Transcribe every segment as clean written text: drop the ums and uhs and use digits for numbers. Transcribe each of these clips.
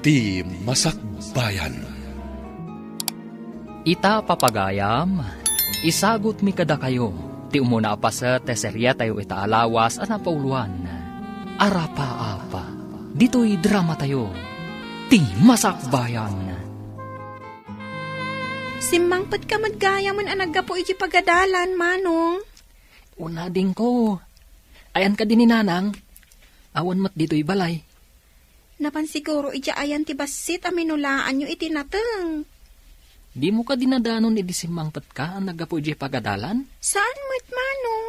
Ti Masakbayan. Ita papagayam, isagot mi kada kayo, ti umuna pa sa teserya tayo ita alawas at napauluan. Arapa-apa, dito'y drama tayo, ti Masakbayan. Simmangpad ka madgaya man anagga po iti pagadalan, Manong. Una din ko, ayan ka din ni Nanang, awan mat dito'y balay. Napansiguro iti ayan ti basit aminulaan nyo iti nateng. Di mo ka dinadanon idisimmangpad ka ang nagapo iti pagadalan? Saan mo't, Manong?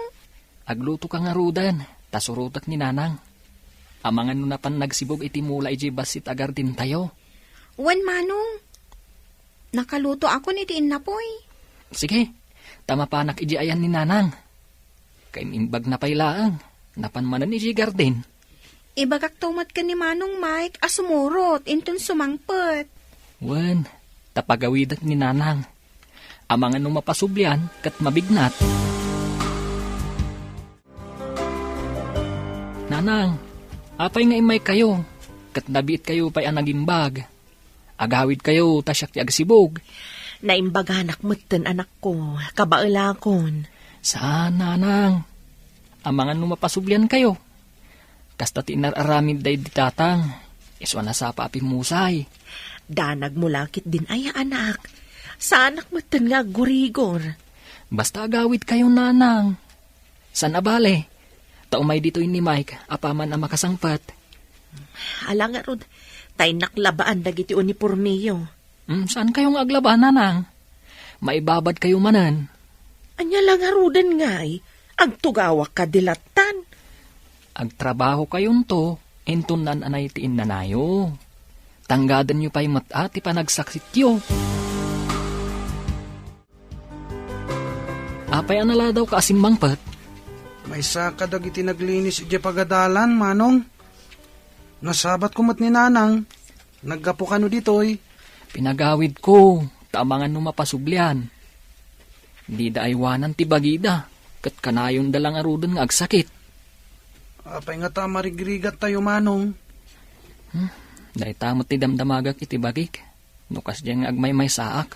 Agluto ka nga rudan, tasurutak ni Nanang. Amangan no na pan nagsibog iti mula iti basit agar din tayo. Wan, Manong. Nakaluto ako ni tiin na poy. Sige, tama panak iti ayan ni Nanang. Kay mimbag na pailaang, napanmanan iti garden. Ibagak tumat ka ni Manong Mike asumurot intun sumangpet. Wan, tapagawidat ni Nanang. Amangan no mapasublian kat mabignat. Nanang, apay nga imay kayo, kat nabit kayo pa'y anagimbag. Agawid kayo, tasyak ti agsibog. Naimbaganak mo't anak ko, kabailakon. Saan, Nanang? Amangan no mapasublian kayo. Kasta tinararamid day ditatang, iswa na sa papimusay. Danag mo lakit din ay anak. Sa anak mo't nga gurigor. Basta agawid kayo, Nanang. San abale? Taumay dito ni Mike, apaman ang makasangpat. Ala nga rod, tay naklabaan dagiti unipormiyo. Saan kayong aglaba, Nanang? Maibabad kayo manan. Anya lang arudan ngay, agtugawak ka dilatan. Agtrabaho kayon to, entun nan anay tiin nanayo. Tanggadan nyo pa'y mata, ti panagsaksit yo. Apay anala daw ka asimmangpat? May saka dagiti naglinis iti pagadalan, Manong. Nasabat ko mat ni Nanang. Naggapo ka no ditoy. Pinagawid ko, tamangan no mapasublian. Di da aywanan ti bagida, kat kanayon dalang arudan nga agsakit. Apay nga ta marigrigat tayo, Manong. Dahil tamot ti damdamagak iti bagik. Nukas diyang agmay-may saak.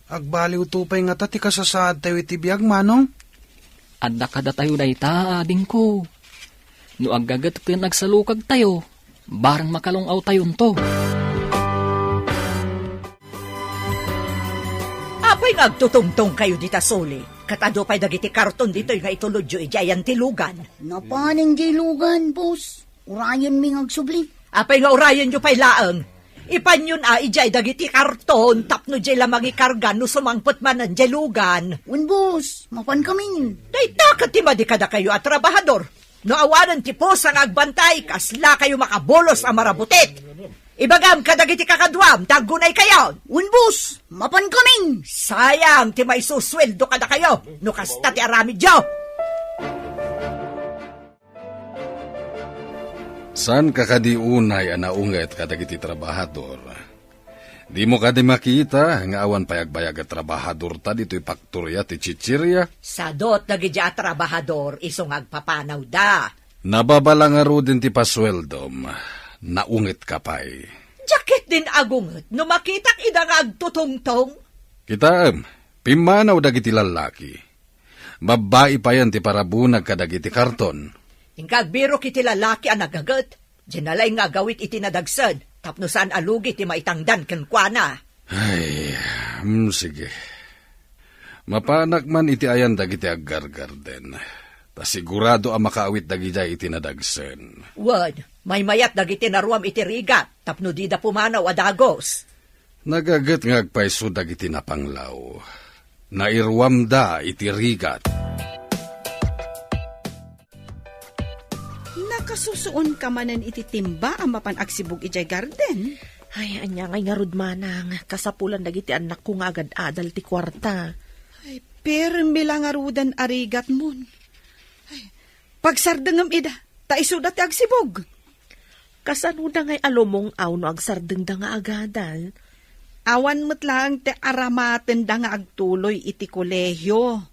Agbaliw tupay nga ta ti kasasaad tayo iti biyag, Manong. Adda kada tayo dahi ta, ading ko. No aggagat iti nagsalukag tayo, barang makalungaw tayon to. Apay nga agtutungtong kayo dita soli. Katado pa'y dagiti karton dito nga itulodyo ijayan tilugan. Napaning dilugan, boss. Urayan mi agsubli. Apay nga urayan nyo pa'y laang. Ipanyon ijay dagiti karton tapno jay lamang ikargan no sumangpot manan jay lugan. Wan, boss. Mapan kami. Day takat ti madikada kayo at trabahador. No awanan ti pos ang agbantay kasla kayo makabolos ang marabutit. Ibagam kadagiti kakadwam, tagunay kayo. Wan, boss. Mapan kami. Sayang ti may susweldo kada kayo. No kasta ti aramid yo. San kakadiunay anaunget kadagiti trabahador? Di mo kadi makita nga awan payagbayag at trabahador ta dito'y paktorya ti chichirya? Sadot dagiti a trabahador isong agpapanaw da. Nababala nga ro din ti pasweldom. Naungit ka pa'y. Jacket din agunget no makitak idang agtutungtong. Kitaam, pimanaw dagiti lalaki. Babae pa yan ti parabunag kadagiti karton. Ingkagbiro kiti lalaki ang nagagat. Dinalay nga gawit iti nadagsad. Tapno saan alugi ti maitangdan kenkwana. Ay, sige. Mapanak man iti ayan dagiti aggargarden. Ta sigurado ang makaawit dagiti iti nadagsen. Wad, may mayat dagiti naruam iti rigat. Tapno di da pumanaw adagos. Nagagat nga agpaiso dagiti napanglaw. Nairwam da iti rigat. Nakasusuon ka manan iti timba ang mapan agsibog ijay garden. Ay, anya ngay nga rudmanang, kasapulan dagiti anak ko nga agad adal ti kwarta. Ay, pero bilang arudan arigat mon. Ay, pagsardengam ida, taisuda ti agsibog. Kasano da ngay alomong aw no agsardeng da nga agadal? Awan mo't lang ti aramaten da nga agtuloy iti kolehyo.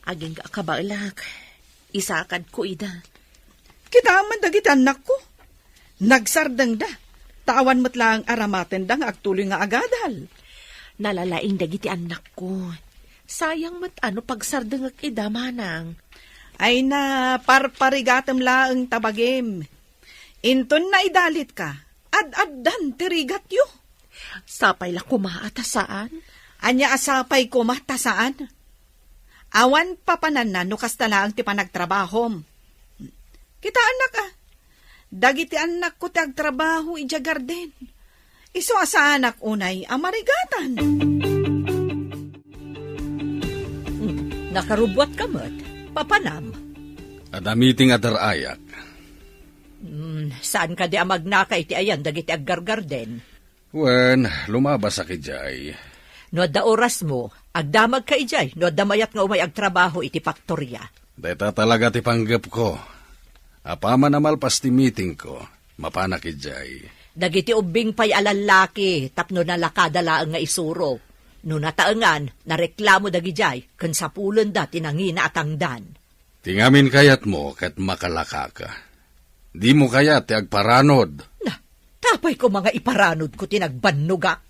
Aging kabailak, isakad ko ida. Kita man dagiti anak ko. Nagsardeng da. Tawan mo't lang aramaten dang agtuloy nga agadal. Nalalaing dagiti anak ko. Sayang mat ano pagsardengak ida manang. Ay na parparigatem laeng tabagim. Inton na idalit ka. Ad-addan tirigat yu. Sapay la kumaata saan? Anya asapay ko matasaan. Awan papanan na no kastala ang ti panagtrabahom. Kita anak ah. Dagiti anak ko ti agtrabaho ija garden. Iso asa anak unay amarigatan. Nakarubot ka mo't. Papanam. Adamiting adarayak. Saan ka di amagna ka iti ayan dagiti aggargarden? Wen, lumabas sa kijay. No da oras mo, agdamag ka ijay, no da mayat nga umay agtrabaho iti faktorya. Deta talaga ti panggap ko. Apama namal pas ti meeting ko, mapanak kijay. Dagiti ubing pay alalaki, tapno nalakadala nga isuro. No nataengan, nareklamo dagijay, ken sapulon da tinangina atangdan. Tingamin kayat mo kat makalaka ka. Di mo kayat ti agparanod. Na, tapay ko mga iparanod ko tinagbanugak.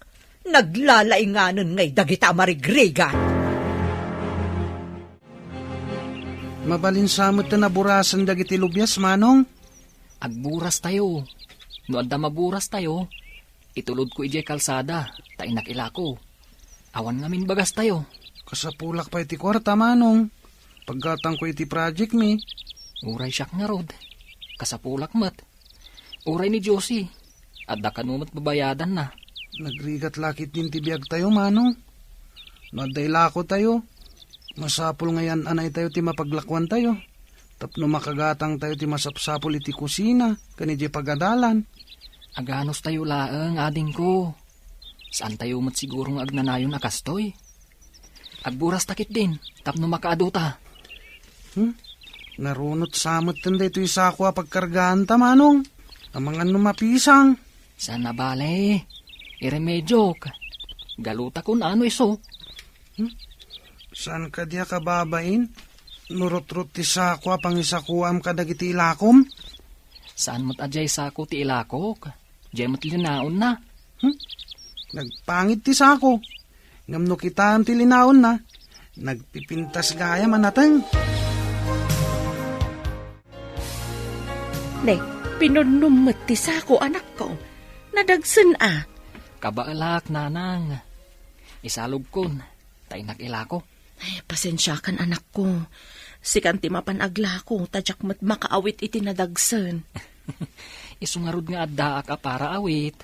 Naglalainganon ngay dagita marigrigan. Mabalinsamot na naburasan dagiti lubyas, manong. Agburas tayo. No adda maburas tayo, itulod ko ijay kalsada, tainak ilako. Awan ngamin bagas tayo. Kasapulak pa iti kwarta, manong. Paggatang ko iti project mi. Uray siyak nga rod. Kasapulak mat. Uray ni Josie. Adda kanumat babayadan na. Nagrigat lakit din tibiyag tayo, manong. Nadailako tayo. Masapul ngayon anay tayo ti mapaglakwan tayo. Tapno makagatang tayo ti masapsapul iti kusina. Kanidya pagadalan. Aganos tayo laeng, ading ko. Saan tayo mat sigurong agnanayon akastoy? Agburas takit din, tapno makaaduta. Narunot samot tanda ito isakwa pagkargaan ta, manong. Ang mga numapisang. Sana bale, iremedyo ka. Galuta kun ano iso. Saan ka diya kababain? Nurot-rot ti sakwa pang isakuam ka dagiti ilakom? Saan mo't ajay sako ti ilakok? Jay mo't linaon na. Nagpangit ti sako. Ngamno kita ti linaon na. Nagpipintas gaya manatang. Ne, pinunumot ti sako anak ko. Nadagsan ah. Kabaalak, nanang. Isalog kun, tainak ilako. Ay, pasensya kan anak ko. Sikan ti mapanagla ko, tadyak mat makaawit iti nadagsan. Isungarod nga adda ka para awit.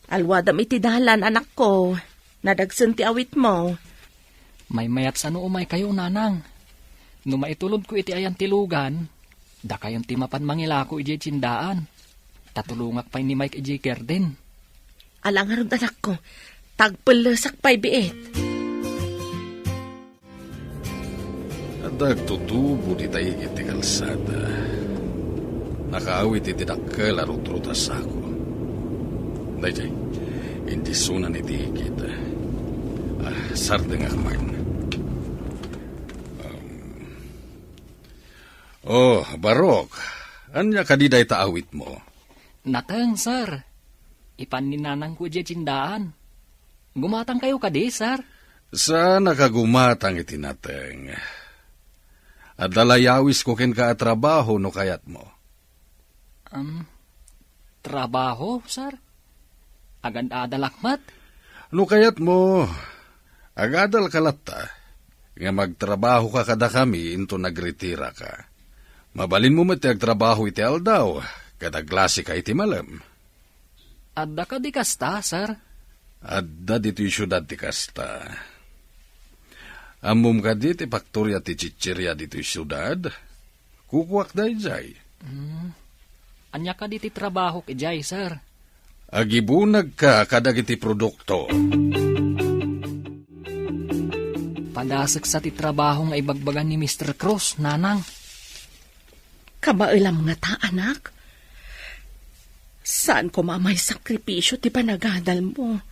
Alwadam iti dalan anak ko. Nadagsan ti awit mo. May mayat sa umay kayo, nanang. No maitulod ko iti ayan tilugan, da kayon ti mapan mangilako iti tsindaan. Tatulungak pa'y ni Mike iti garden. Alangarod anak ko, tagpalasak pa'y biit. Dagtutubo di tayo iti kalsada. Nakaawit iti dakkel arut-rutas ako. Dayjay, hindi sunan iti kita. Sardeng akman. Barok, anya kadiday taawit mo? Natang, sir. Ipan ni nanang ko iti tsindaan. Gumatang kayo kadi, sir. Sana kagumatang iti nateng. At dalayawis ko ken ka trabaho no kayat mo. Trabaho, sir? Agad-adalakmat? No kayat mo, agadal kalata. Nga magtrabaho ka kada kami into nagretira ka. Mabalin mo mati agtrabaho iti aldaw, kada glasi ka iti malam. Adda ka di kasta, sir? Adda dito yung syudad ti kasta. Amum ka di ti faktorya ti chichirya dito yung syudad. Kukuwak da ijay. Anya ka di ti trabaho ijay, sir? Agibunag ka kadag iti produkto. Padasek sa ti trabaho nga ibagbagan ni Mr. Cruz, nanang. Kabailam nga ta, anak. Saan ko mamay sakripisyo ti panagadal mo?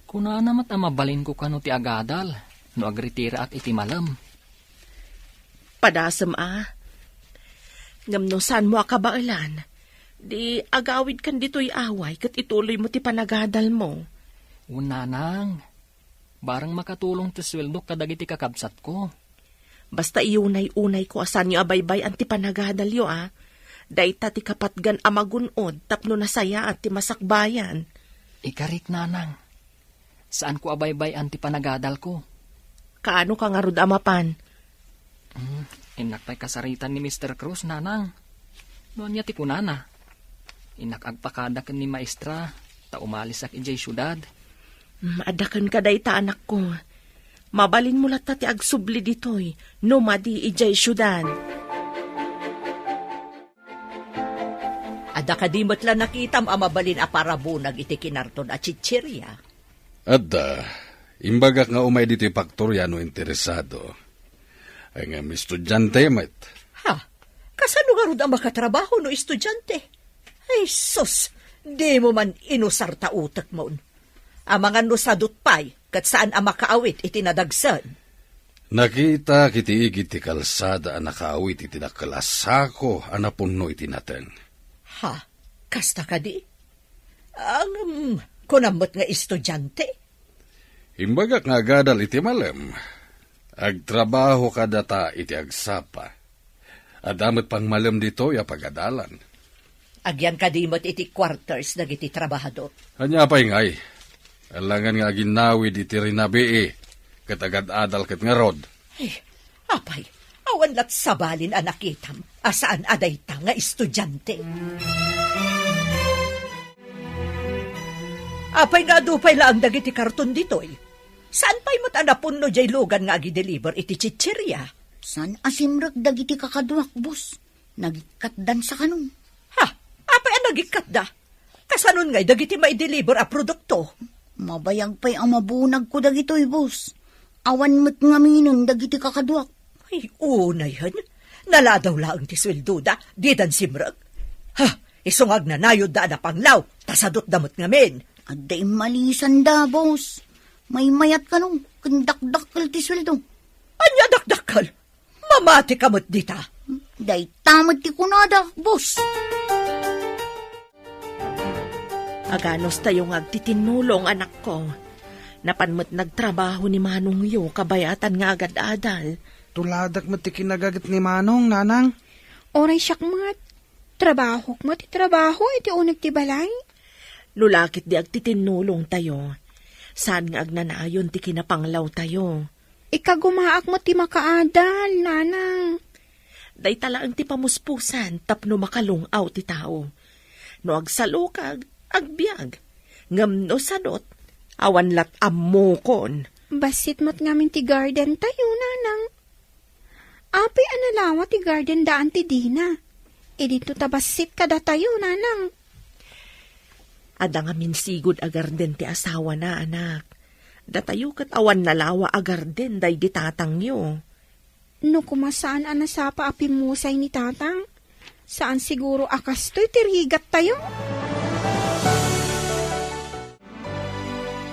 Kuna namat mabalin ko kano ti agadal, no agritira ak iti malam. Padasam ngam no saan mo akabailan, Di agawid kan dito'y away kat ituloy mo ti panagadal mo. Unanang, barang makatulong ti sweldo kadagiti kakabsat ko. Basta iunay-unay ko asan yo abaybay ang ti panagadal yo Dayta ti kapatgan amagunod tapno nasaya at ti masakbayan. Ikarik nanang, saan ko abaybay ang ti panagadal ko? Kaano ka nga rod amapan? Inakpay kasaritan ni Mr. Cruz, nanang. Noon niya ti kunana. Inakagpakadak ni maestra, ta umalis ak ijay syudad. Maadakan ka dayta anak ko. Mabalin mo lata ti agsubli ditoy, no madi ijay syudad. Ada kadimot lang nakitam amabalin a parabunag iti kinarton a chichirya. Adda, imbagak nga umay dito faktorya no interesado. Ay nga mi estudyante met. Ha? Kasano nga rod ang makatrabaho no estudyante? Ay sus, di mo man inusar ta utak mo. Ang mga nusadot pay, kat saan ang makaawit itinadagsan. Nakita kiti igit ti kalsada ang nakaawit iti nakalasako anapunno iti naten. Ha? Kasta ka di? Ang kunamot nga estudyante? Imbagak nga gadal iti malem. Agtrabaho ka data iti agsapa. Adamot pang malem dito ya pagadalan. Agyan kadimot iti quarters nagiti trabahador. Anya pa ingay. Alangan nga ginawid iti rinabii. Katagad adal kat nga rod. Ay, apay, awan lat sabalin ang nakitam. Asaan aday ta nga estudyante? Apay nga dupay lang dagiti karton ditoy. Saan pa'y matanapon no jay lugan nga agi-deliver iti chichirya? San asimrag dagiti kakadwak, boss? Nagikatdan sa kanon. Ha? Apay ang nagikat da? Kasanon nga'y dagiti mai-deliver a produkto? Mabayag pa'y ang mabunag ko dagitoy, boss. Awan mo't ngaminon dagiti kakadwak. Ay, unay han. Naladaw laang ti sweldo da, di dan simrag. Ha? Isungag na nayod da na panglaw, tasadot damot ngamin. Aday malisan da, boss. May mayat ka nung kandakdakal ti sweldo. Anya dakdakal? Mamati kamot dita. Day tamad ti kunada, boss. Aganos tayo nga agtitinulong anak ko. Napanmat nagtrabaho ni Manong yo, kabayatan nga agad-adal. Tuladak mo ti kinagagat ni Manong, nanang. Oray siyak mat. Trabaho mo ti trabaho, iti unag ti balay. Lulakit di agtitinulong tayo. Saan nga agnanayon ti kinapanglaw tayo. Ikagumaak mo ti makaadal, nanang. Day talaang ti pamuspusan, tapno makalungaw ti tao. No agsalukag, agbiag. Ngam no sadot, awan lat ammokon. Basit mo't ngamin ti garden tayo, nanang. Apay analawa ti garden daan ti Dina. E dito tabasit kada tayo, nanang. Ada nga minsigod agarden ti asawa na, anak. Datayo kat awan nalawa agarden day di tatang yo. No kumasaan anasapa apimusay ni tatang? Saan siguro akastoy tirigat tayo?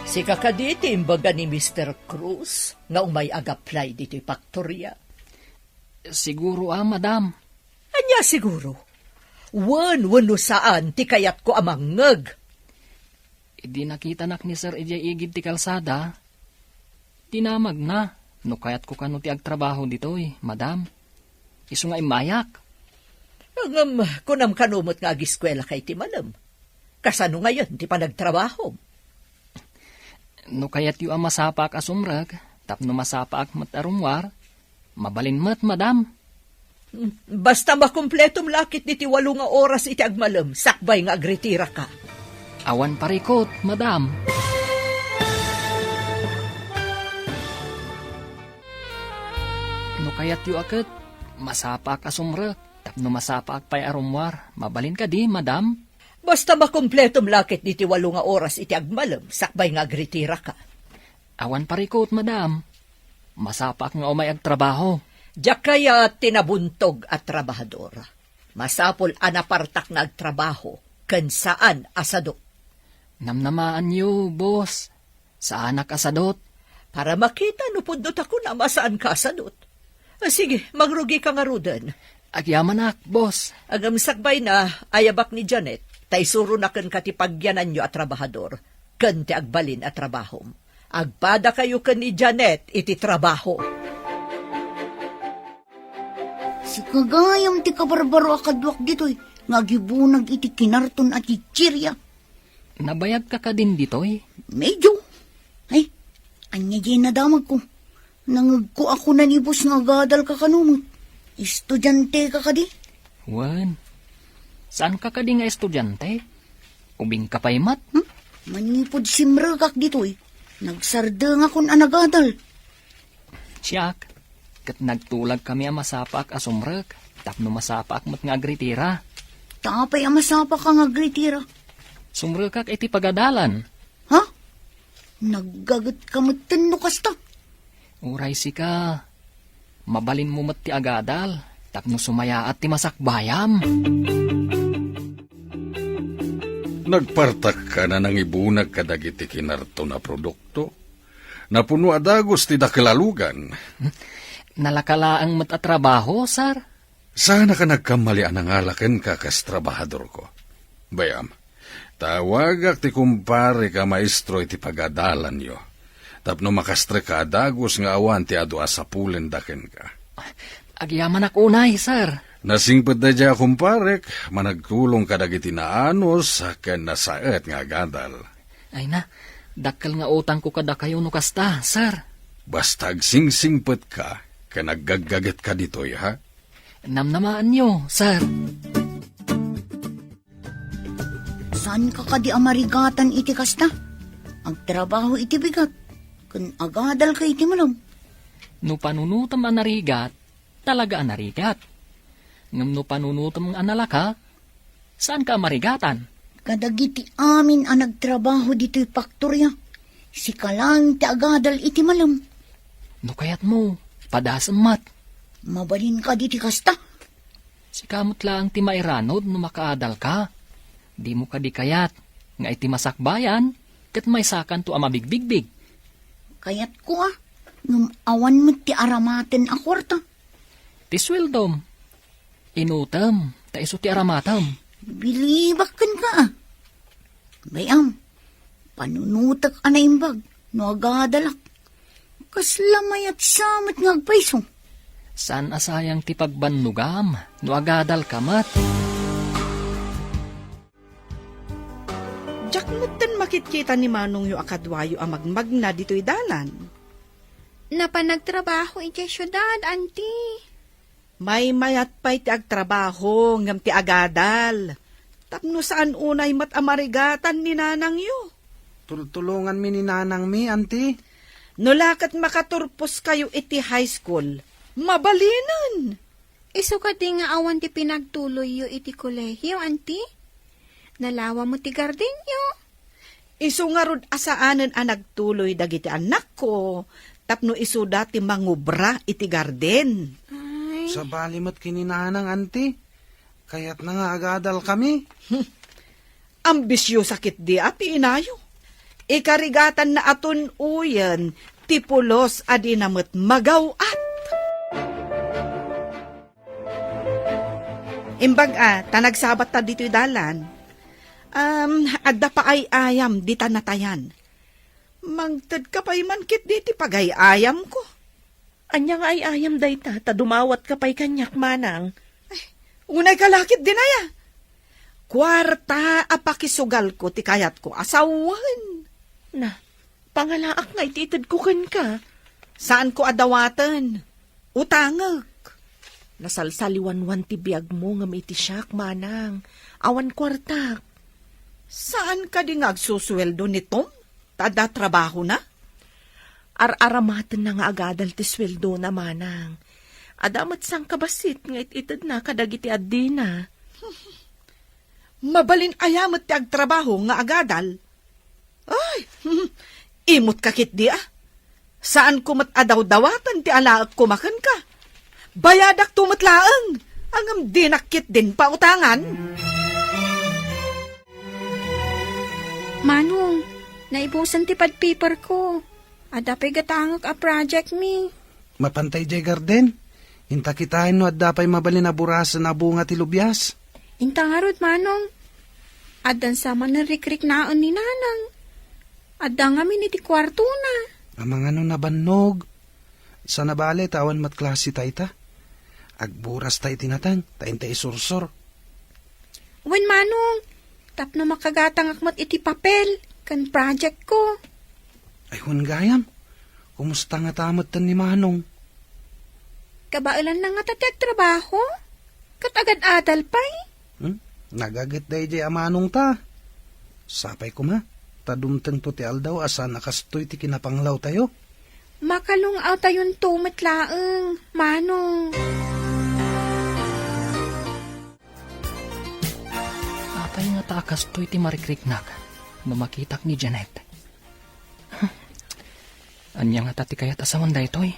Si kakaditi imbaga ni Mr. Cruz nga umay ag-apply dito'y faktorya. Siguro madam. Anya siguro? Wano saan ti kayat ko amangag. Di nakita nak ni Sir ijay igid ti kalsada. Tinamag na. No kayat ko kano ti agtrabaho ditoy, madam. Isu nga imayak. Ang kunam kanumot nga agiskwela kay ti malam. Kasano ngayon ti panagtrabaho? No kayat yu ang masapak asumrag, tapno masapak mat arumwar, mabalin mat, madam. Basta makumpletong lakit ni ti 8 nga oras iti agmalam, sakbay nga agretira ka. Awan parikot, madam. No kayat yu akit, masapak asumrag, tapno masapak pay arumwar, mabalin ka di, madam. Basta makumpletong lakit ni ti 8 nga oras iti agmalam, sakbay nga agretira ka. Awan parikot, madam. Masapak nga umay agtrabaho. Diyak kaya tinabuntog at trabahador. Masapol anapartak nga agtrabaho, kan saan asadot. Namnamaan niyo, boss. Saan asadot? Para makita no pundot ako na masaan ka asadot. Sige, magrugi ka nga rudan. Agyaman boss. Agam sakbay na, ayabak ni Janet, tay suro na kan katipagyanan nyo at trabahador, kan ti agbalin at trabahom. Agpada kayo kan ni Janet, iti trabaho. Si kagayam ti kabarbaro akadwak dito'y, ngagibunag iti kinarton at ichirya. Nabayag ka din ditoy. Medyo. Ay, anya di nadamag ko. Nangag ko ako nanibos nga gadal ka kanunod. Estudyante ka kadi. Wan. Saan ka nga estudyante? Ubing ka pa'y mat? Manipod simragak dito'y. Nagsardang akong anagadal. Siyak. Kat nagtulag kami ang masapak asumrag. Tapno masapak mat nga agritira. Tapay ang masapa ka nga gritira. Sumrag kak iti pagadalan. Ha? Naggagat ka matin no kasta. Uray si ka. Mabalin mo mat ti agadal. Tapno sumaya at ti masakbayam. Nagpartak ka na nang ibunag kadagiti kinarto na produkto. Napuno adagos ti dakalalugan. Nalakalaang matatrabaho, sir? Sana ka nagkamalian ang alaken ka kas trabahador ko. Bayam, tawagak ti kumpare ka maestro iti pagadalan yo. Tapno makastre ka adagos nga awan ti adu asapulen daken ka. Agyaman akunay, sir. Nasingpet da dya kumparek, managtulong ka dagiti naanos ken nasaet nga gadal. Ay na, dakkel nga utang ko kada kayo no kasta, sir. Basta agsingsingpet ka, ken naggaggaget ka ditoy, ha? Namnamaan nyo, sir. Saan ka kadi amarigatan iti kasta? Ang trabaho iti bigat. Kun agadal ka iti malam. No panunutam anarigat, talaga anarigat. Ngam no panunutam analaka, saan ka marigatan? Kadagiti amin ang nagtrabaho dito'y faktorya. Si kalang ti agadal iti malam. No kayat mo, padasamat. Mabalin ka diti kasta. Si kamot lang ti mairanod no makaadal ka. Di mo ka di kayat, nga iti masakbayan, kat may sakan to amabigbigbig. Kayat ko ngam awan mo ti aramaten a kwarta. Ti sweldom. Inutam, ta iso ti aramatam. Bilibakan ka Bayam, panunutak anaimbag, no agadalak. Kaslamayat samit ngagpaiso. San asayang ti pagbanlugam, no agadal kamat. Jak mutten makitkita ni Manong yu akadwayo ang magmagna dito'y dalan. Napanagtrabaho iti syudad, auntie. May mayat pa'y ti agtrabaho ngam ti agadal. Tapno saan unay mat amarigatan ni nanang yu. Tulungan mi ni nanang mi, auntie. Nulakat makaturpos kayo iti high school. Mabalinan. Iso ka di nga awan ti pinagtuloy yu iti kolehiyo, auntie. Nalawa mo ti garden yu. Iso nga rod asaanan ang nagtuloy dagiti anak ko. Tapno iso dati mangubra iti garden. Sa balimot kininanang, auntie. Kaya't na nga agadal kami. Ambisyo sakit di ati inayo. Ikarigatan na aton uyan, tipulos adinamot magawat. Imbag tanagsabat ta dito'y dalan. Adda pa ay ayam di tanatayan. Mangtad ka pa'y mankit diti pagay ayam ko. Anya nga ay ayam dayta, ta dumawat ka pa'y kanyak manang. Unay kalakit din aya. Kwarta apakisugal ko ti kayat ko asawan. Na, pangalaak nga ititid ko kan ka. Saan ko adawatan? Utangag. Nasalsaliwan-wan ti biyag mo nga may tisyak manang. Awan kwartak. Saan ka di ngagsusweldo nito? Tada trabaho na? Ar-aramatan na nga agadal ti sweldo na manang. Adamat sang kabasit nga ititid na kadagiti addi na. Mabalin ayamat ti agtrabaho nga agadal. Ay, imot kakit di Saan kumat adaw-dawatan ti alaak kumakan ka? Bayadak tumatlaang. Angam dinakit din pa utangan. Manong, naibusan ti pad paper ko. Adapay gatangak a project mi. Mapantay jay garden. Hinta kitain no at dapay mabalin na burasan na bunga ti lubyas. Intangarod, manong. Adan sama na rikrik naon ni nanang. Adan kami ni ti kwarto na. Amang ano nabannog. Sa nabali tawan mat klase tayo ta. Agburas tayo tinatang, tayo tayo sursur. Wen, manong. Tapno makagatang akmat iti papel. Kan project ko. Ay gayam, kumusta nga tamot tan ni Manong? Kabailan na nga tatag trabaho. Katagad adal pa'y. Nagagat day jay amanong ta. Sapay ko ma, tadumteng to ti aldaw asa nakastoy ti kinapanglaw tayo. Makalungaw tayon tumet laeng, manong. Apay nga takas to'y ti marikriknak no makitak ni Janet. Anya nga tati kayat asawan da ito'y.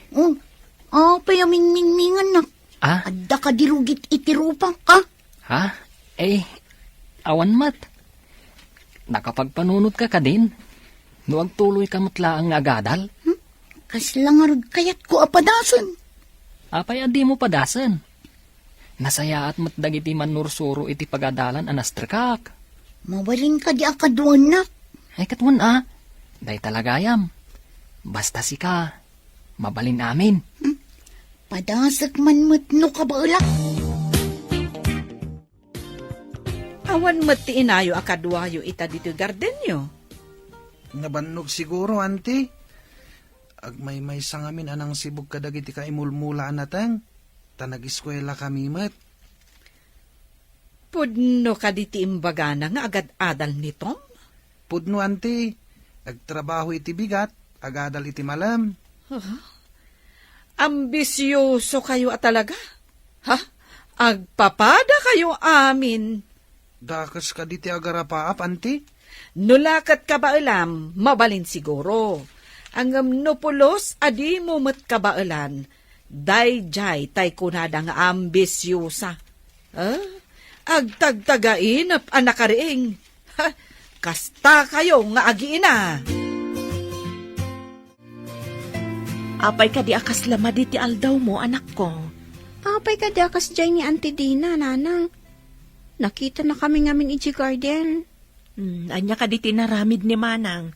Payaming-mingmingan na. Ah? Adda ka dirugit itirupang ka. Ha? Awan mat. Nakapagpanunod ka din. No agtuloy ka matlaang nga agadal. Kaslangarod kayat ko apadasan. Apay adi mo padasan. Nasaya at matdagiti manursuro iti pagadalan anastrikak. Mawaling ka di akaduan na. Ay katwan day talagayam. Basta si ka, mabalin amin. Padasak man matno ka ba ulak? Awan mati inayo akadwayo ita dito garden nyo. Nabannog siguro, auntie. Agmay-may sang amin anang sibog kadagiti ka imulmula anatang. Tanag-eskwela kami mat. Pudno ka diti imbaga na nga agad adal ni Tom? Pudno, auntie. Agtrabaho iti bigat, agadal iti malam. Ambisyoso kayo talaga? Ha? Agpapada kayo amin. Dakas ka diti agarapaap, auntie. Nulakat ka ba alam, mabalin siguro. Ang nupulos, adi mo mat kabailan. Dayjay tay kunada nga ambisyosa. Agtagtagain ap anakariing. Kasta kayo nga agiina. Apay ka di akas lama di ti aldaw mo, anak ko. Apay ka dakas jay ni Auntie Dina, nanang. Nakita na kami ngamin iti garden. Anya ka di tinaramid ni Manang.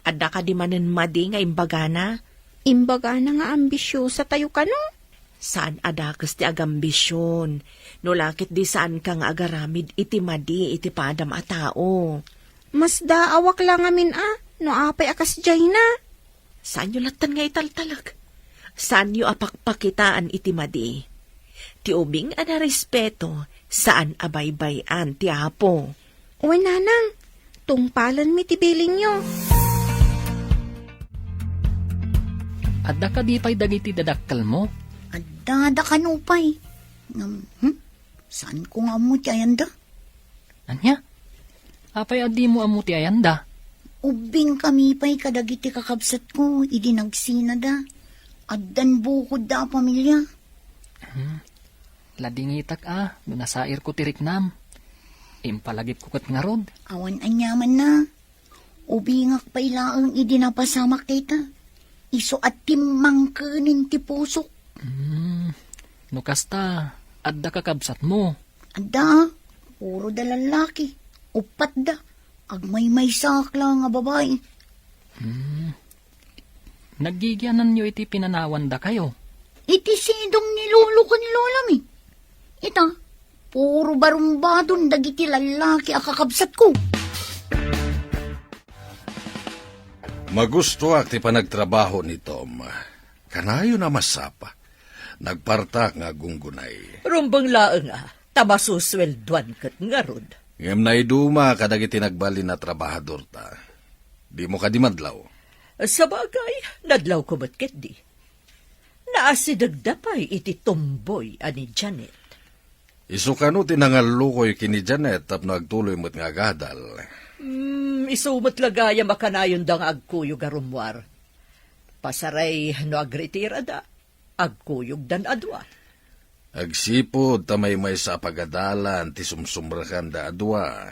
Adda ka di manen madi nga imbagana. Imbaga na nga ambisyosa tayo ka no? Saan adakas ti agambisyon? No lakit di saan ka nga agaramid iti madi iti padam a tao. Mas daawak lang amin no apay akas jay na. Saan yu latan nga italtalag? Saan yu apakpakitaan iti madi? Ti ubing ana respeto, saan abaybayan ti apo? Uy, nanang, tungpalan mi ti biling nyo. Adda ka di pa'y dagiti dadakkel mo? Adda kanupay. Saan ko nga mo ti ayanda? Anya? Apay adi mo amo ti ayanda? Ubing kami pa'y kadagiti kakabsat ko, idi nagsina da. Addan bukod da pamilya. Ladingitak no nasair ko tiriknam. Impalagip ko kat nga rod. Awan anyaman na. Ubingak pa'y laang idi napasamak kita. Iso at timangkanin ti pusok. No kasta, adda kakabsat mo. Adda, puro da lalaki. Upat da. Agmay-may sakla nga babae. Nagigyanan nyo iti pinanawan da kayo. Iti sidong ni lolo ko ni lola mi. Ita, puro barumbadon dagiti lalaki akakabsat ko. Magusto ti panagtrabaho ni Tom. Kanayo na masapa. Nagpartak nga gunggunay. Rumbang laeng tamasuswelduan kat nga rod. Ngem na iduma kadagiti nagbali na trabahador ta. Di mo kadimadlaw. Sa bagay, nadlaw ko ba't ket di? Naasidagdapay iti tomboy ani Janet. Isukano tinangalukoy kini Janet tapno agtuloy mo't nga gadal. Isumat lagaya makanayon da nga agkuyog arumwar. Pasaray no agritira da, agkuyog dan adwa. Agsipod tamay may sa pagadalan ti sumsumrakan da adwa.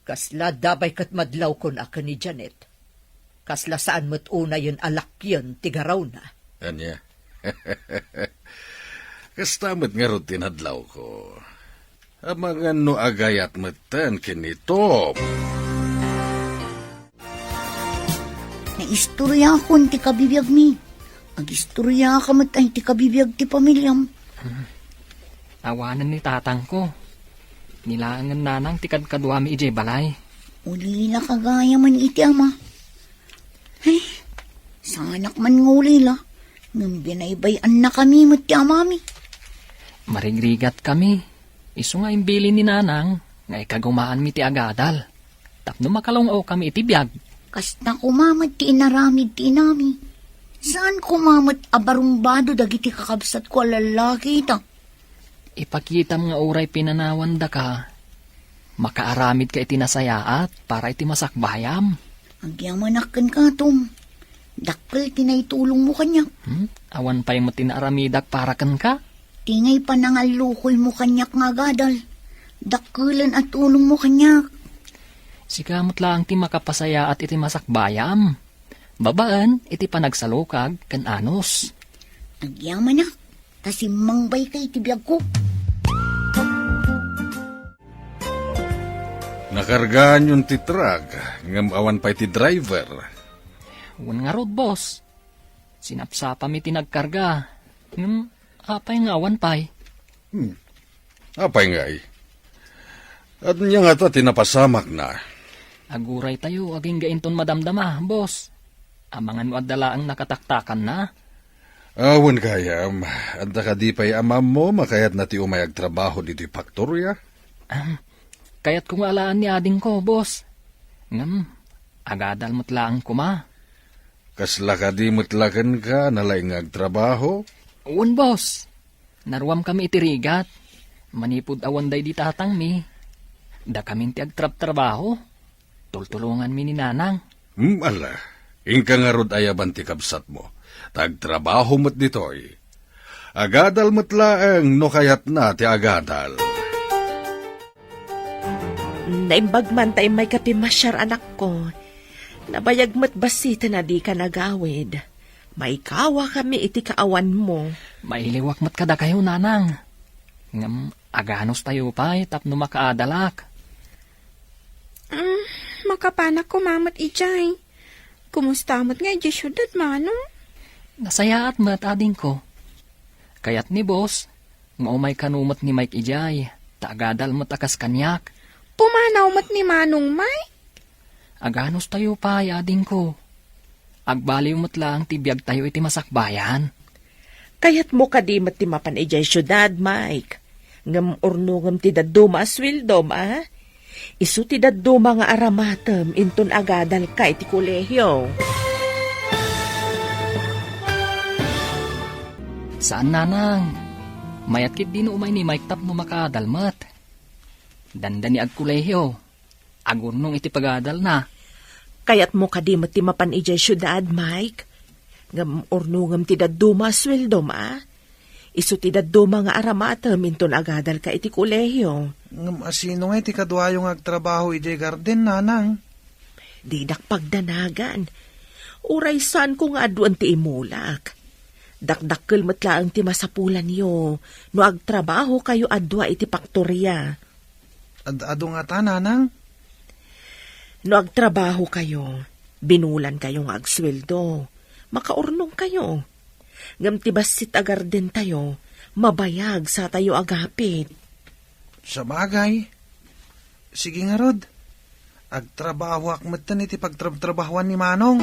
Kasla dabay kat madlaw kon aka ni Janet. Kasla saan mo't una yun alak yun tigaraw na. Anya? Kastamat nga ron tinadlaw ko. Amangan no agayat matan kinitop. Naistorya ako ti kabibiyag mi. Agistorya ka matay ti kabibiyag ti pamilyam. Awanan ni tatang ko. Nilaangan nanang tikad-kadwami ijay balay. Ulila kagaya man iti ama. Ay, sa anak man ng ulila. Nung binaybayan na kami mo ti amami. Marigrigat kami. Isu nga imbili ni nanang, nga ikagumaan mi ti agadal. Tapno makalungaw kami iti biyag. Kasta kumamat ti inaramid ti inami. Saan kumamat abarumbado dagiti kakabsat ko lalaki ita? Ipakita nga oray pinanawan da ka. Makaaramid ka iti nasayaat para iti masakbayam. Agyamanakan ka, Tom. Dakkel tinaitulong mo kanya. Awan pa'y mo tinaramidak para kan ka. Tingay pa nangalukoy mo kanyak nga gadal. Dakkelan at tulong mo kanyak. Sikamot lang ti makapasaya at iti masakbayam. Babaan, iti panagsalukag kan anos. Agyaman na. Tasimang bay kay tibiyag ko. Nakargaan yung titrag, ngam awan pa iti driver. Wan nga road, boss. Sinapsapa mi tinagkarga. Apay nga awan pay. Apay nga eh. At niya nga ta tinapasamak na. Aguray tayo, aging gainton madamdama, boss. Amangan mo adala ang nakataktakan na. Awan kayam, at nakadi pa'y amam mo, makayat na ti umayag trabaho dito faktorya. Kaya't kung alaan ni ading ko, boss. Ngam, agadal mo't lang kuma. Kasla ka di mutlakan ka, nalaing trabaho. Uwan, boss. Naruam kami itirigat. Manipod awan day di tatang mi. Da kami ti agtrab-trabaho. Tultulungan mi ni nanang. Ala, ingka nga rod ayaban ti kabsat mo. Tagtrabaho mo't ditoy. Agadal mo't laeng no kayat na ti agadal. Naimbag man tayo may kapimasyar anak ko. Nabayag mo't basita na di ka nagawid. May kawa kami iti kaawan mo. Mailiwak mo't kada kayo, nanang. Ngam, aganos tayo pa'y tapno makaadalak. Makapanak ko mamot ijay. Kumusta mo't nga ijay syudad, manong? Nasayaat mo't ading ko. Kayat ni boss, nga umay kanumot ni Mike ijay, taagadal mo't akas kanyak. Pumanaw mo't ni manong Mike? Aganos tayo pa'y ading ko. Agbaliw mo't lang tibiyag tayo iti masakbayan. Kayat mo kadimot ti mapan ijay syudad, Mike. Ngam urnungam ti daduma aswildom, Isu ti daduma nga aramatem inton agadal ka iti kolehyo. Saan, nanang? Mayat kit din umay ni Mike tapno makaadalmat. Danda ni agkulehyo. Agurnong iti pagadal na. Kayat mo kadimot ti mapan ijay syudad, Mike. Ngam urnungam ti daduma aswildom, Isu ti daduma nga aramatem inton agadal ka iti kolehyo. Ngam asino nga ti kadwayong agtrabaho ijay garden, nanang. Di pagdanagan. Uray saan ko nga aduan ti imulak. Dakdakkel matlaang ti masapulan yo. No agtrabaho kayo adwa iti faktorya. Ado nga ta, nanang? No agtrabaho kayo, binulan kayong agsweldo. Makaurnong kayo. Ngam ti basit agarden tayo, mabayag sa tayo agapit. Sa bagay. Sige nga, Rod. Agtrabaho akmatan iti pagtrabahuan ni Manong.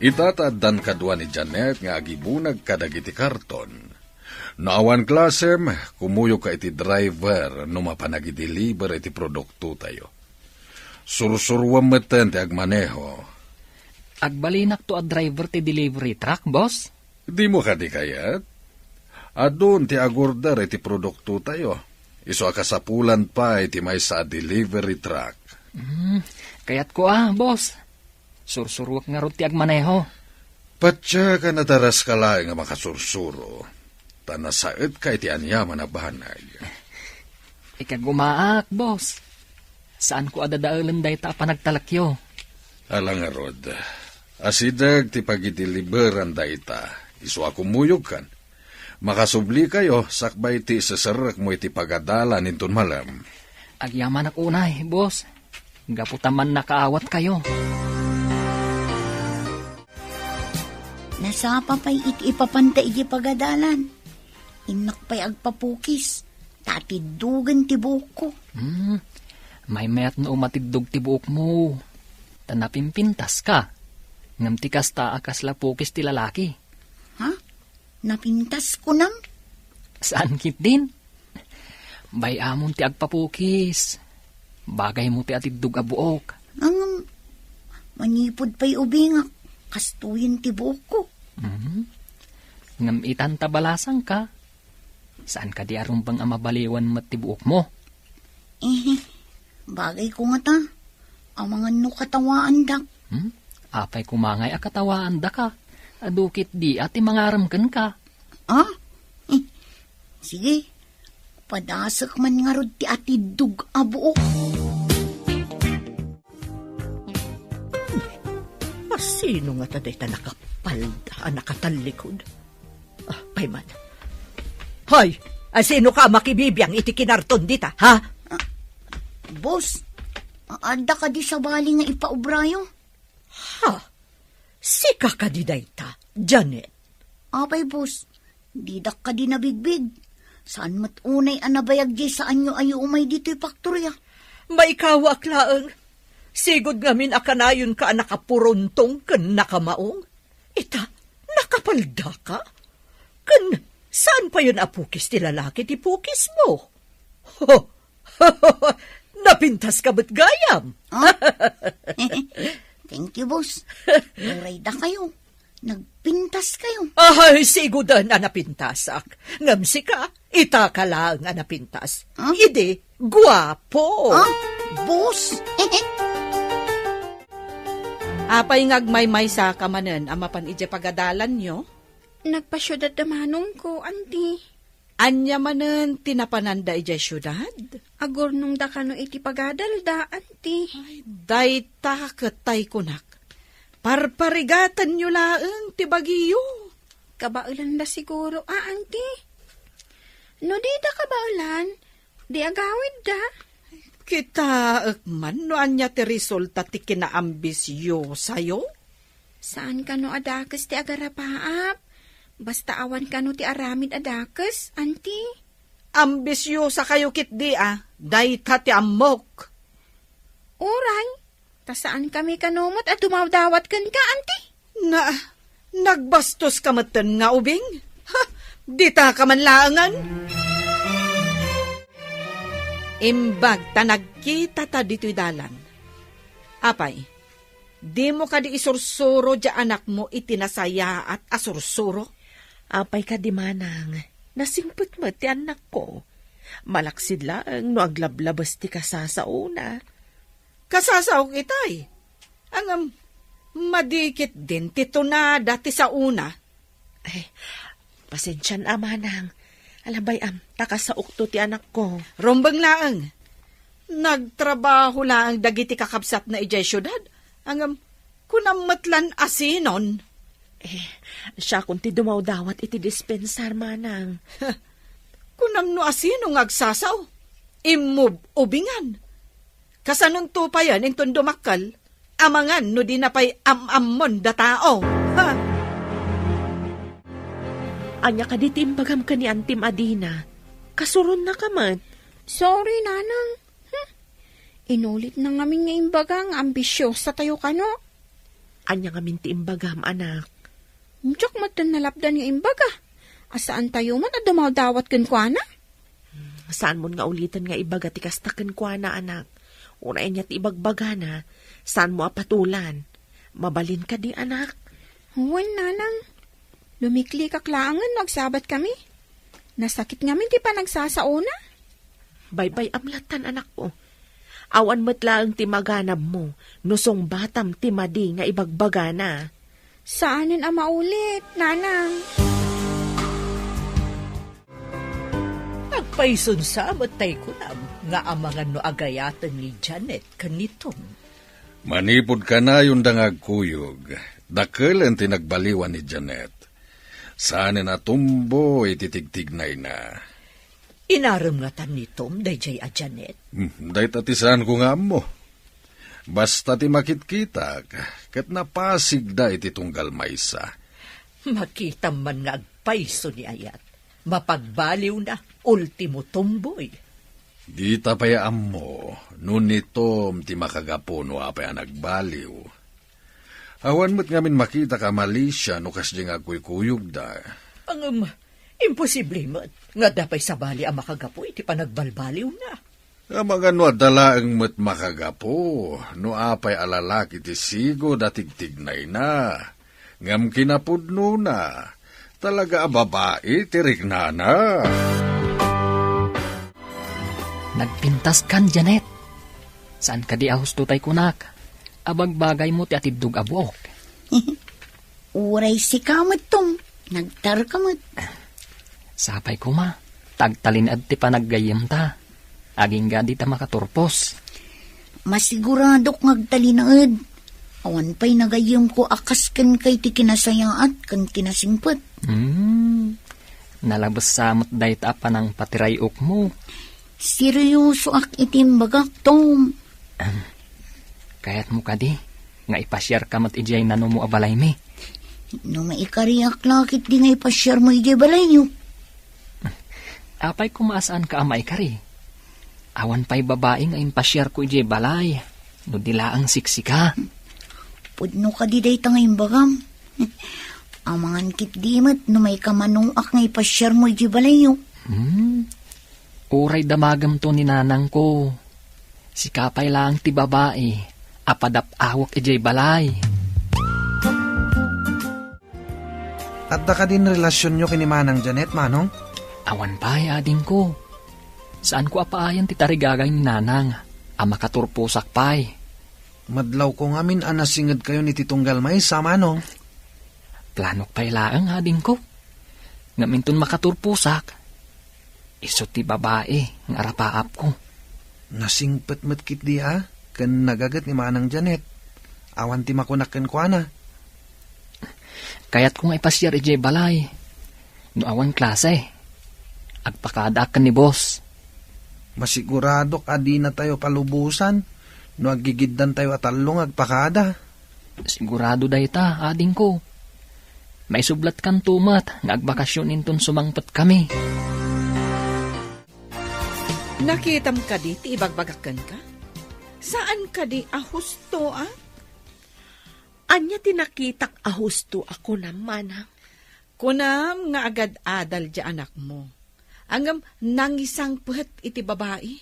Itataddan kadwa ni Janet nga agibunag kadagiti karton. Naawan klasem, kumuyo ka iti driver no mapanagideliver iti produkto tayo. Sursurwam meten ti agmaneho. Agbalinak to a driver ti delivery truck, boss? Di mo ka di kayat? Adun ti agordar iti produkto tayo. Iso akasapulan pa iti may sa delivery truck. Kayat ko boss. Sursurwak nga ron ti agmaneho. Patya ka nataras ka lang nga makasursuro. Tanasaet ka iti anyaman na bahanay. Ikagumaak, boss. Saan ko adadaalan day ta panagtalakyo? Alang nga, Rod. Asidag ti pagideliveran day ta. Isu ako muyog kan. Makasubli kayo, sakbay ti sasarak mo iti pagadala ninton malam. Agyaman ako unay, boss. Gaputaman nakaawat kayo. Nasapa pa'y iti ipapanta iti pagadalan. Inak pa'y agpapukis. Tatidugan ti buhok ko. May mayat na umatidog ti buok mo. Tanapimpintas ka. Ngam ti kasta akas lapukis ti lalaki. Ha? Napintas ko nam? Saan kit din? Bay amon ti agpapukis. Bagay mo ti atidog a buok. Ang manipod pa'y ubingak. Kastuyin ti buhok ko. Ngam itan tabalasang ka. Saan ka di arumbang amabaliwan mat ti buok mo? Bagay ko nga ta. Ang mga katawaan dak. Apay kumangay akatawaan da ka. Adukit di ati mangaramkan ka. Sige. Padasak man nga rod ti atidug a buok. Sino nga taday ta nakapalda, nakatalikod? Payman. Hoy! Sino ka makibibiyang iti kinarton dita, ha? Boss, ada ka di sa bali nga ipaubrayo? Ha? Sika ka di dayta, Janet. Apay, boss, didak ka di nabigbig. Saan matunay anabayag di saan nyo ayo umay dito'y faktorya? Maikawa aklaang. Sigod ngamin akanayon ka nakapurontong ken nakamaong. Ita, nakapalda ka? Ken, saan pa yun apukis ti lalaki ti pukis mo? Napintas ka ba't gayam? Thank you, boss. Muray da kayo. Nagpintas kayo. Ay, sigudan napintasak. Ngamsi ka, ita ka lang napintas. Hindi, guwapo. Boss? Apay ngagmay-may sa kamanen, amapan ije pagadalan nyo? Nagpasyudad da manong ko, auntie. Anya manen tinapananda ije syudad? Agor nung da kano iti pagadal da, auntie. Dayta katay kunak. Parparigatan nyo laeng ti bagiyo. Kabaulan da siguro, auntie. No di da kabaulan, di agawid da. Kita man no anya ti resulta ti kinaambisyo sayo? Saan ka no adakes ti agarapaap? Basta awan ka no ti aramid adakes, auntie. Ambisyosa kayo kit di dayta ti amok. Uray, ta saan kami kanumot at dumawdawat kan ka, auntie? Nagbastos ka matan nga ubing? Ha, di ta ka man laangan? Imbag ta nagkita ta dito'y dalan. Apay, di mo ka di isursuro dya anak mo itinasaya at asursuro? Apay ka di manang, nasingput mo ti anak ko. Malaksid lang no aglablabas ti kasasauna. Kasasaw kitay. Ang madikit din ti tunada ti sa una. Pasensyan manang. Alabay takasaok to ti anak ko. Rombang laang. Nagtrabaho laang dagiti kakabsat na ijay syudad. Ang kunamatlan asinon. Siya kung ti dumawdawat iti dispensar manang. Kunam no asino ngagsasaw. Imub ubingan. Kasanon to pa yan inton dumakal. Amangan no di na pa'y am-ammon da tao. Ha? Anya ka diti imbagam ka ni Antim Adina. Kasuron na ka man. Sorry, nanang. Inulit na ngamin nga imbagang ambisyosa tayo kano. Anya ngamin ti imbagam, anak. Diyak matan nalapdan nga imbaga. Asaan tayo man at dumawdawat kan kwa na? Saan mo nga ulitan nga ibaga ti kastakan kwa na, anak? Unay niya ti ibagbaga na. Saan mo apatulan? Mabalin ka di, anak. Huwag, nanang. Lumikli kaklaangan, nagsabat kami. Nasakit ngamin, di pa nagsasauna. Baybay amlatan, anak ko. Awan matlaang ti maganab mo, nusong batam ti madi nga ibagbaga na. Saanin ang maulit, nanang? Nagpaisun sa matay ko nga amangan no agayatan ni Janet kaniton. Manipod ka na yung dangag kuyog. Dakil ang tinagbaliwan ni Janet. Saan na tumbo ititigtignay na. Inaram nga tan ni Tom, dayjay a Janet. Dahit atisan ko nga mo. Basta ti makit-kita, kat napasig da iti tunggal maysa. Makita man nga agpaiso ni Ayat. Mapagbaliw na, ultimo tumboy. Di tapayaan mo, nun ni Tom ti makagapo no apay ang nagbaliw. Awan mo't ngamin makita ka Malaysia no kasdi nga kuy-kuyog da. Ang imposible mo, nga dapay sa bali ang makagapo, iti panagbalbaliw na. Ang mga no dalaang mo't makagapo, no apay alalaki ti sigo datigtignay na. Ngam kinapudno na, talaga babae tirik na. Nagpintas kan, Janet. Saan ka di ahusto tay kunak? Abagbagay mo ti atidug abuok. Uray si kamot Tom. Nagtar kamot. Sapay ko ma, tagtalinad ti panaggayem ta. Aging gadi ta makaturpos. Masigurado kong agtalinaad. Awan pa'y nagayam ko akas kan kay ti kinasayaat kan kinasingpot. Nalabas samot dahi ta pa ng patirayok mo. Seryoso ak itimbagak, Tom. Kayat mo ka di, nga ipasyar ka mat ijay nano mo abalay mi. No maikariak lakit di nga ipasyar mo ijay balay niyo. Apay kumasaan ka amay kari. Awan pa'y babae nga impasyar ko ijay balay. No dilaang siksika. Pudno ka di day tangayong bagam. Amangan kit dimat no may kamanong ak nga ipasyar mo ijay balay niyo. Uray damagam to ni nanang ko. Si kapay lang ti babae, apadap awak ijay balay. At da ka din relasyon nyo kini Manang Janet, Manong? Awan pa'y ading ko. Saan ko apaayan ti tarigagay ni nanang, makaturpusak pa'y. Madlaw ko ngamin anasingad kayo ni Titunggal Maysa, Manong. Planok pa'y laang ading ko. Ngaminton makaturpusak. Iso ti babae, ng arapaap ko. Nasingpet matkit di kan nagagat ni Manang Janet. Awan ti makunakken ko ana. Kaya't kung ipasyar ijay balay, no awan klase, agpakadakan ni boss. Masiguradok adi na tayo palubusan, no agigiddan tayo atalong agpakada. Sigurado dahi ta, ading ko. May sublat kan tumat, nga agbakasyon inton sumangpat kami. Nakitam ka di, ti ibagbagakan ka? Saan ka di ahusto, Anya tinakitak ahusto ako naman, ha? Kunam nga agad adal di anak mo. Angam nangisang puhet iti babae.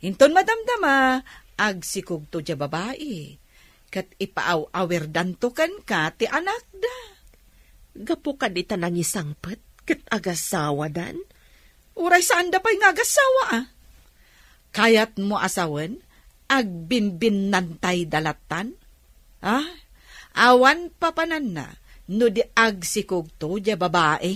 Inton madamdama, agsikog to di babae. Kat ipaaw-awer danto kan ka ti anak da. Gapo ka di tanangisang pet, kat agasawa dan? Uray saan da pa'y nga agasawa, Kayat mo asawan, agbinbin nantay dalatan? Awan papanan na, no di agsikog to, di babae.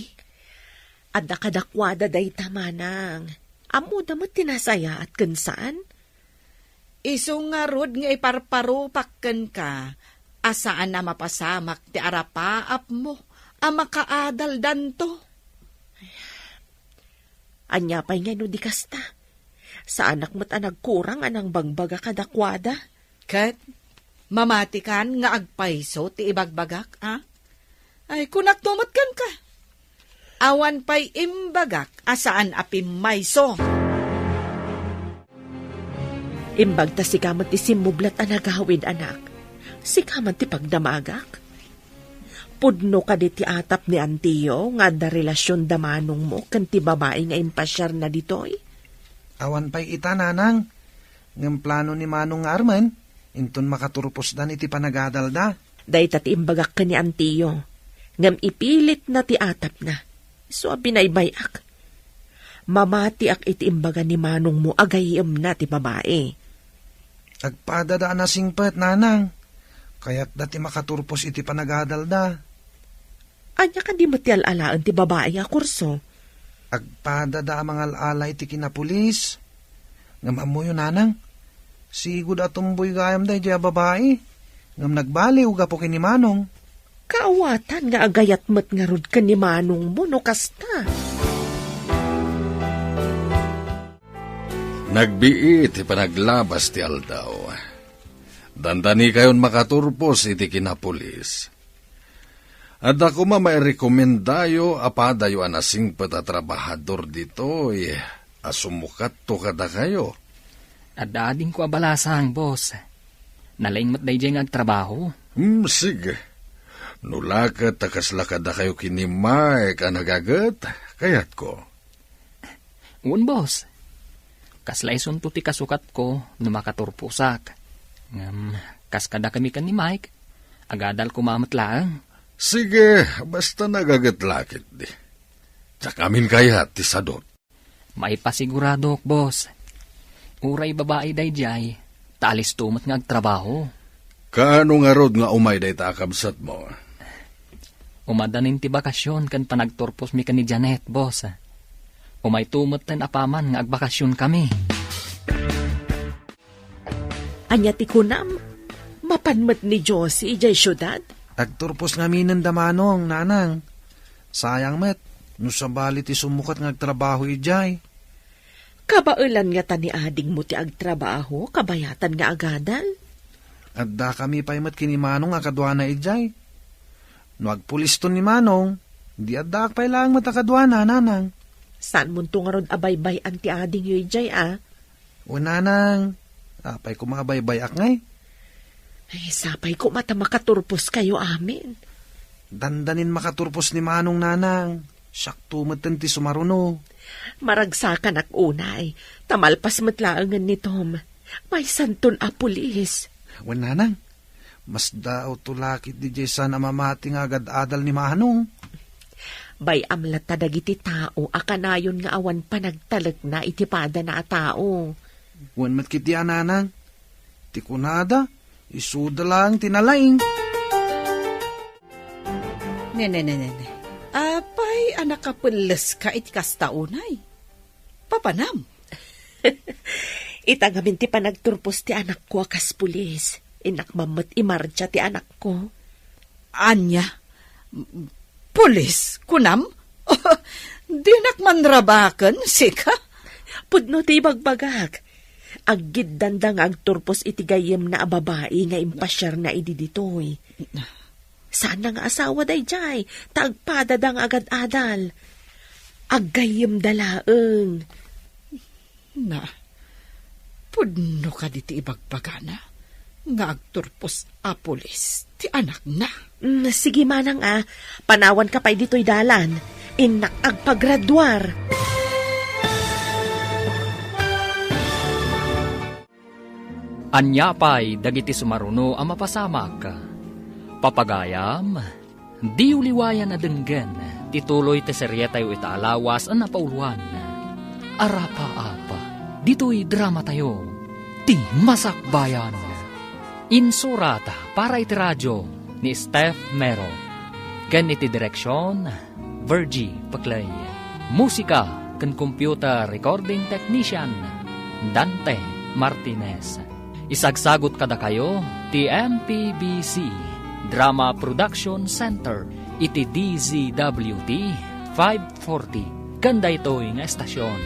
Adda kadakwada day tamanang. Amo damot tinasaya at kansaan? Iso nga rod nga iparparupakken ka, asaan na mapasamak ti arapaap mo, makaadal danto. Anya pa'y nga no di kasta. Sa anak mo't nagkurang anang bangbaga kadakwada. Kat, mamatikan nga agpaiso ti ibagbagak, Ay, kunak tumutkan ka. Awan pa'y imbagak, asaan apim mayso. Imbag ta si kamat ti simublat nagawid anak. Si kamat ti pagdamagak. Pudno ka di ti atap ni Antiyo nga da relasyon damanong mo kan ti babae nga impasyar na ditoy. Awan pa'y ita, Nanang. Ngam plano ni Manong Arman, inton makaturpos dan iti panagadal da. Day tati imbagak ka ni Antiyo. Ngam ipilit na ti atap na. So binaybayak. Mamati ak iti imbaga ni Manong mo agayim na ti babae. Agpadadaan na singpet, Nanang. Kaya't dati makaturpos iti panagadal da. Anya ka di mati alalaan ti babae nga kurso. Agpadada mga alala iti kinapulis. Ngam amo yun, Nanang. Sigud atumboy gayam day diya babae. Ngam nagbaliw gapo kini Manong. Kaawatan nga agayat met nga rod ka ni Manong mo no kasta. Nagbiit ipanaglabas ti aldaw. Dandani kayon makaturpos iti kinapulis. At ako mairekomendayo apadayo anasing patatrabahador dito asumukat to kada kayo. At daading ko abalasang, boss. Nalaing matday dyan agtrabaho. Sige. Nulakat takaslakad na kayo kinimay ka nagagat, kayat ko. Un, boss. Kaslaisun to ti kasukat ko na makaturpusak. Kaskada kami kan ni Mike. Agadal kumamatlaang. Sige, basta nagagat-lakit di. Tsakamin kayat ti sadot. May pasigurado, boss. Uray babae day jay, talis tumat nga agtrabaho. Kaano nga rod nga umay day takabsat mo? Umadanin ti bakasyon kan panagturpos mi kan ni Janet, boss. Umay tumat ten apaman nga agbakasyon kami. Anya ti kunam, mapanmat ni Josie ijay syudad. Agturpos nga minan damanong, nanang. Sayang met, no sabali ti sumukat nga agtrabaho ijay. Kabailan nga tani ading mo ti agtrabaho, kabayatan nga agadal. Adda kami paimat kini Manong nga kadwana ijay. No agpulis to ni Manong, di adda pay lang matakadwana, nanang. Saan mo nga rod abaybay anti ading yu ijay O nanang, apay kumabaybay ak ngay. Ay, sapay ko mata makaturpos kayo amin. Dandanin makaturpos ni Manong, nanang. Siyak tumatan ti sumaruno. Maragsakan ak unay, tamalpas matlaangan ni Tom. May santun a pulis. Wan, nanang, mas dao tulakit di jay sana mamati nga agad-adal ni Manong. Bay amlat tadagiti tao, akanayon nga awan panagtalag na itipada na a tao. Wan matkiti nanang. Ti kunada, isuda lang tinalaing. Nene. Apay, anak kapulas ka iti kastaunay. Papanam. Itagamin ti panagturpos ti anak ko akas pulis. Inakmamat imarcha ti anak ko. Anya? Pulis? Kunam? Di nakmanrabakan, sika? Pudno ti bagbagak. Agid dandang agturpos iti gayem na babae nga impasyar na ididitoy. Saan nga asawa day jay, tagpadadang agad-adal. Agayem dalaeng. Na, pudno ka di ti ibagbagana, nga agturpos a pulis, ti anak na. Sige manang panawan ka pa'y dito'y dalan, inak agpagradwar. Anya pa'y dagiti sumaruno ang mapasamak. Papagayam, di uliwayan na denggen, tituloy te serye tayo itaalawas ang napauluan. Arapa-apa, dito'y drama tayo, ti Masakbayan. Insurata para iti radyo ni Steph Mero. Ken iti direksyon, Virgie Paclay. Musika ken computer recording technician, Dante Martinez. Isagsagot kada kayo, ti MPBC Drama Production Center, iti DZWT 540. Kanda ito'y nga estasyon.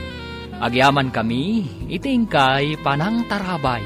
Agyaman kami, itingkay panang tarabay.